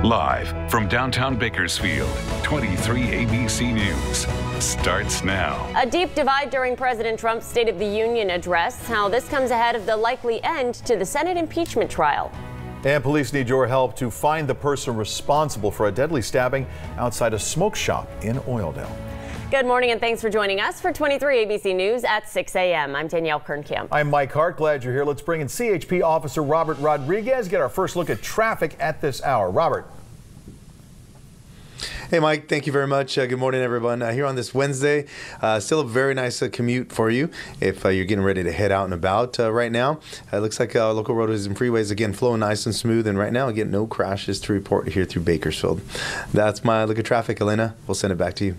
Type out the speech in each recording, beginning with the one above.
Live from downtown Bakersfield, 23 ABC News starts now. A deep divide during President Trump's State of the Union address. How this comes ahead of the likely end to the Senate impeachment trial. And police need your help to find the person responsible for a deadly stabbing outside a smoke shop in Oildale. Good morning and thanks for joining us for 23 ABC News at 6 a.m. I'm Danielle Kernkamp. I'm Mike Hart. Glad you're here. Let's bring in CHP Officer Robert Rodriguez. Get our first look at traffic at this hour. Robert. Hey, Mike. Thank you very much. Good morning, everyone. Here on this Wednesday, still a very nice commute for you if you're getting ready to head out and about right now. It looks like local roadways and freeways, again, flowing nice and smooth. And right now, again, no crashes to report here through Bakersfield. That's my look at traffic. Elena, we'll send it back to you.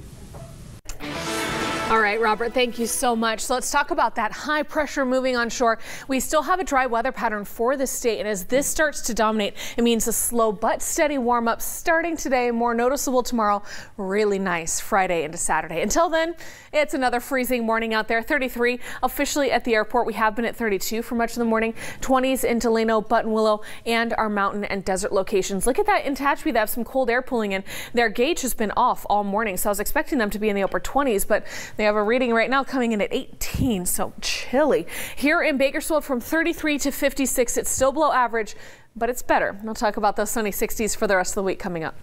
All right, Robert, thank you so much. So let's talk about that high pressure moving onshore. We still have a dry weather pattern for the state, and as this starts to dominate, it means a slow but steady warm up starting today, more noticeable tomorrow. Really nice Friday into Saturday. Until then, it's another freezing morning out there. 33 officially at the airport. We have been at 32 for much of the morning. 20s in Delano, Buttonwillow, and our mountain and desert locations. Look at that in Tehachapi. They have some cold air pulling in. Their gauge has been off all morning, so I was expecting them to be in the upper 20s, but they have a reading right now coming in at 18, so chilly. Here in Bakersfield from 33 to 56, it's still below average, but it's better. We'll talk about those sunny 60s for the rest of the week coming up.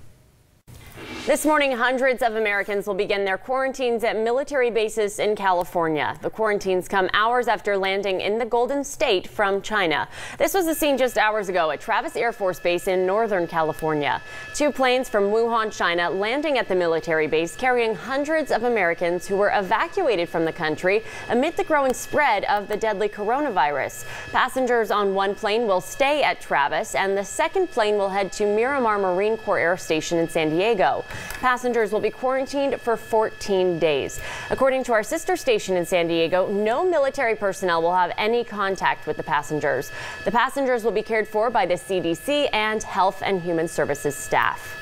This morning, hundreds of Americans will begin their quarantines at military bases in California. The quarantines come hours after landing in the Golden State from China. This was the scene just hours ago at Travis Air Force Base in Northern California. Two planes from Wuhan, China, landing at the military base carrying hundreds of Americans who were evacuated from the country amid the growing spread of the deadly coronavirus. Passengers on one plane will stay at Travis, and the second plane will head to Miramar Marine Corps Air Station in San Diego. Passengers will be quarantined for 14 days. According to our sister station in San Diego, no military personnel will have any contact with the passengers. The passengers will be cared for by the CDC and Health and Human Services staff.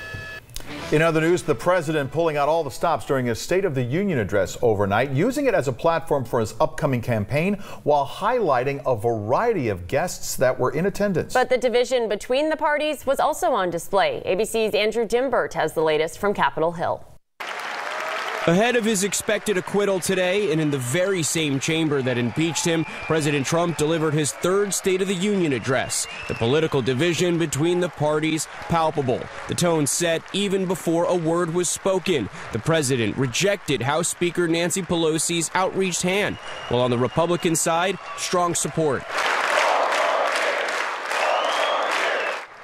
In other news, the president pulling out all the stops during his State of the Union address overnight, using it as a platform for his upcoming campaign while highlighting a variety of guests that were in attendance. But the division between the parties was also on display. ABC's Andrew Dimbert has the latest from Capitol Hill. Ahead of his expected acquittal today, and in the very same chamber that impeached him, President Trump delivered his third State of the Union address. The political division between the parties palpable. The tone set even before a word was spoken. The president rejected House Speaker Nancy Pelosi's outreached hand, while on the Republican side, strong support.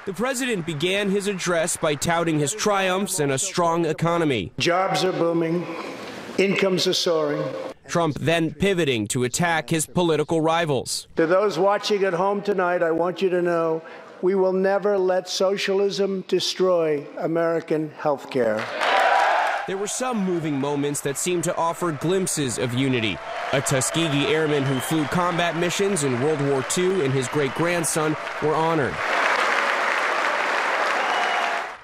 The president began his address by touting his triumphs and a strong economy. Jobs are booming, incomes are soaring. Trump then pivoting to attack his political rivals. To those watching at home tonight, I want you to know we will never let socialism destroy American health care. There were some moving moments that seemed to offer glimpses of unity. A Tuskegee airman who flew combat missions in World War II and his great-grandson were honored,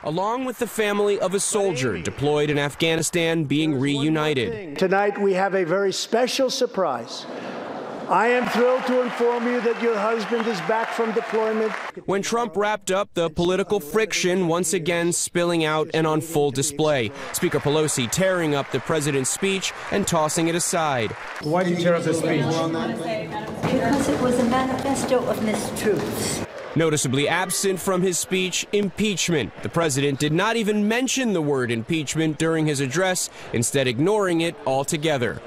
along with the family of a soldier deployed in Afghanistan being reunited. Tonight we have a very special surprise. I am thrilled to inform you that your husband is back from deployment. When Trump wrapped up, the political friction once again spilling out and on full display. Speaker Pelosi tearing up the president's speech and tossing it aside. Why did you tear up the speech? Because it was a manifesto of mistruths. Noticeably absent from his speech, impeachment. The president did not even mention the word impeachment during his address, instead ignoring it altogether.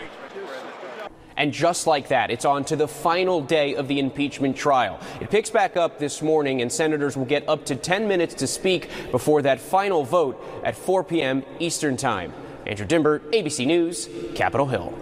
And just like that, it's on to the final day of the impeachment trial. It picks back up this morning, and senators will get up to 10 minutes to speak before that final vote at 4 p.m. Eastern Time. Andrew Dimbert, ABC News, Capitol Hill.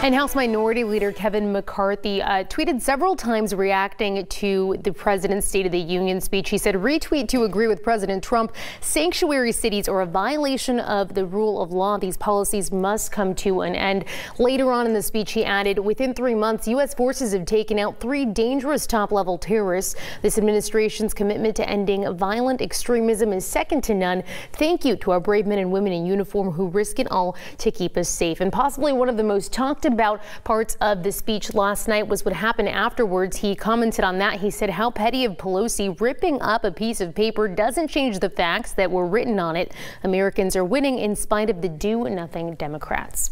And House Minority Leader Kevin McCarthy tweeted several times reacting to the president's State of the Union speech. He said, retweet to agree with President Trump. Sanctuary cities are a violation of the rule of law. These policies must come to an end. Later on in the speech, he added, within 3 months, U.S. forces have taken out 3 dangerous top-level terrorists. This administration's commitment to ending violent extremism is second to none. Thank you to our brave men and women in uniform who risk it all to keep us safe. And possibly one of the most talked about about parts of the speech last night was what happened afterwards. He commented on that. He said how petty of Pelosi ripping up a piece of paper doesn't change the facts that were written on it. Americans are winning in spite of the do-nothing Democrats.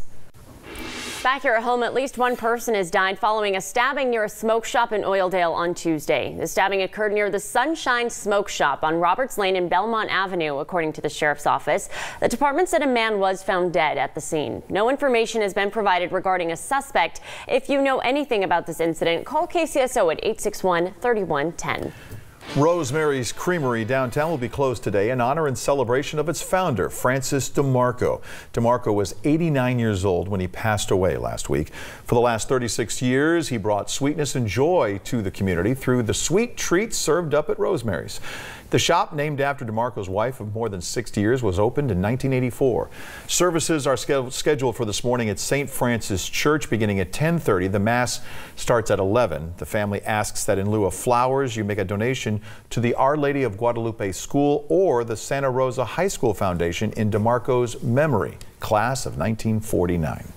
Back here at home, at least one person has died following a stabbing near a smoke shop in Oildale on Tuesday. The stabbing occurred near the Sunshine Smoke Shop on Roberts Lane and Belmont Avenue, according to the sheriff's office. The department said a man was found dead at the scene. No information has been provided regarding a suspect. If you know anything about this incident, call KCSO at 861-3110. Rosemary's Creamery downtown will be closed today in honor and celebration of its founder, Francis DeMarco. DeMarco was 89 years old when he passed away last week. For the last 36 years, he brought sweetness and joy to the community through the sweet treats served up at Rosemary's. The shop, named after DeMarco's wife of more than 60 years, was opened in 1984. Services are scheduled for this morning at St. Francis Church beginning at 10:30. The Mass starts at 11. The family asks that in lieu of flowers, you make a donation to the Our Lady of Guadalupe School or the Santa Rosa High School Foundation in DeMarco's memory, class of 1949.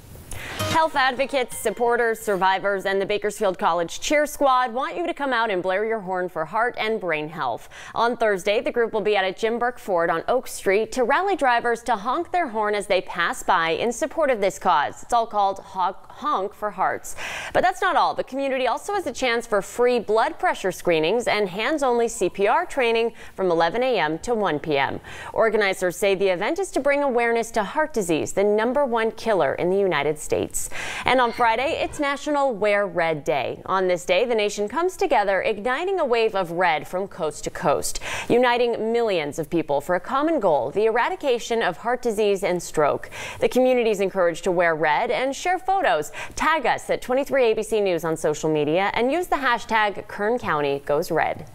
Health advocates, supporters, survivors, and the Bakersfield College Cheer Squad want you to come out and blare your horn for heart and brain health. On Thursday, the group will be at a Jim Burke Ford on Oak Street to rally drivers to honk their horn as they pass by in support of this cause. It's all called Honk for Hearts. But that's not all. The community also has a chance for free blood pressure screenings and hands-only CPR training from 11 a.m. to 1 p.m. Organizers say the event is to bring awareness to heart disease, the #1 killer in the United States. And on Friday, it's National Wear Red Day. On this day, the nation comes together, igniting a wave of red from coast to coast, uniting millions of people for a common goal, the eradication of heart disease and stroke. The community is encouraged to wear red and share photos. Tag us at 23ABC News on social media and use the hashtag Kern County Goes Red.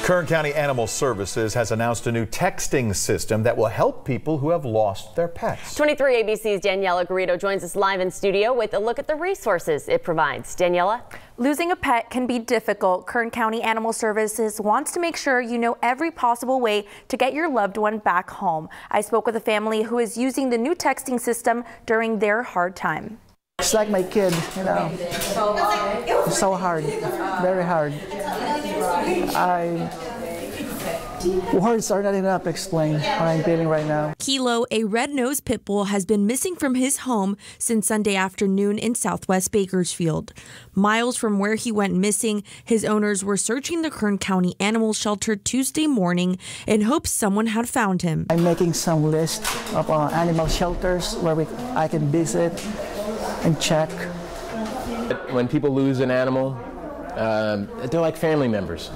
Kern County Animal Services has announced a new texting system that will help people who have lost their pets. 23ABC's Daniela Garrido joins us live in studio with a look at the resources it provides. Daniela? Losing a pet can be difficult. Kern County Animal Services wants to make sure you know every possible way to get your loved one back home. I spoke with a family who is using the new texting system during their hard time. It's like my kid, you know. It's so hard, very hard. Words are not enough to explain what I'm feeling right now. Kilo, a red-nosed pit bull, has been missing from his home since Sunday afternoon in southwest Bakersfield. Miles from where he went missing, his owners were searching the Kern County Animal Shelter Tuesday morning in hopes someone had found him. I'm making some list of animal shelters where I can visit and check. When people lose an animal, they're like family members,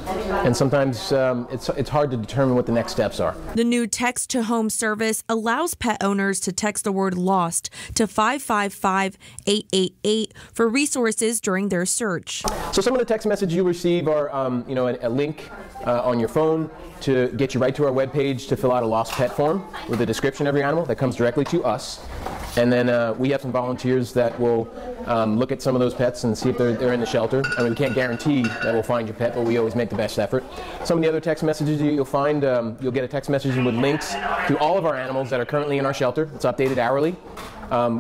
and sometimes it's hard to determine what the next steps are. The new text-to-home service allows pet owners to text the word lost to 555-888 for resources during their search. So some of the text messages you receive are a link on your phone to get you right to our webpage to fill out a lost pet form with a description of your animal that comes directly to us. And then we have some volunteers that will look at some of those pets and see if they're in the shelter. I mean, we can't guarantee that we'll find your pet, but we always make the best effort. Some of the other text messages you'll find, you'll get a text message with links to all of our animals that are currently in our shelter. It's updated hourly.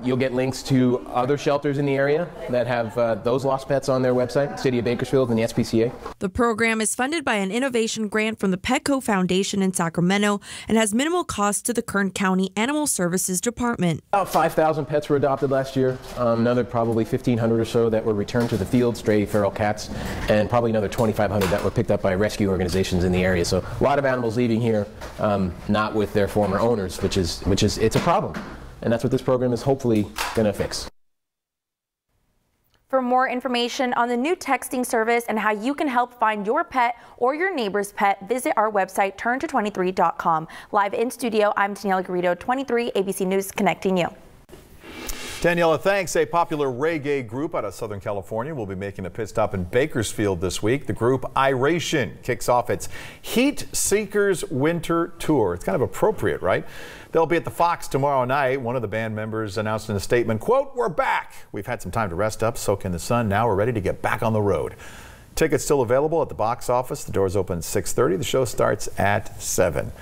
You'll get links to other shelters in the area that have those lost pets on their website, City of Bakersfield and the SPCA. The program is funded by an innovation grant from the Petco Foundation in Sacramento and has minimal costs to the Kern County Animal Services Department. About 5,000 pets were adopted last year. Another probably 1,500 or so that were returned to the field, stray feral cats, and probably another 2,500 that were picked up by rescue organizations in the area. So a lot of animals leaving here not with their former owners, which is it's a problem. And that's what this program is hopefully going to fix. For more information on the new texting service and how you can help find your pet or your neighbor's pet, visit our website, turnto23.com. Live in studio, I'm Daniela Garrido, 23 ABC News, connecting you. Daniela, thanks. A popular reggae group out of Southern California will be making a pit stop in Bakersfield this week. The group Iraishin kicks off its Heat Seekers Winter Tour. It's kind of appropriate, right? They'll be at the Fox tomorrow night. One of the band members announced in a statement, quote, "We're back. We've had some time to rest up, soak in the sun. Now we're ready to get back on the road." Tickets still available at the box office. The doors open at 6:30. The show starts at 7.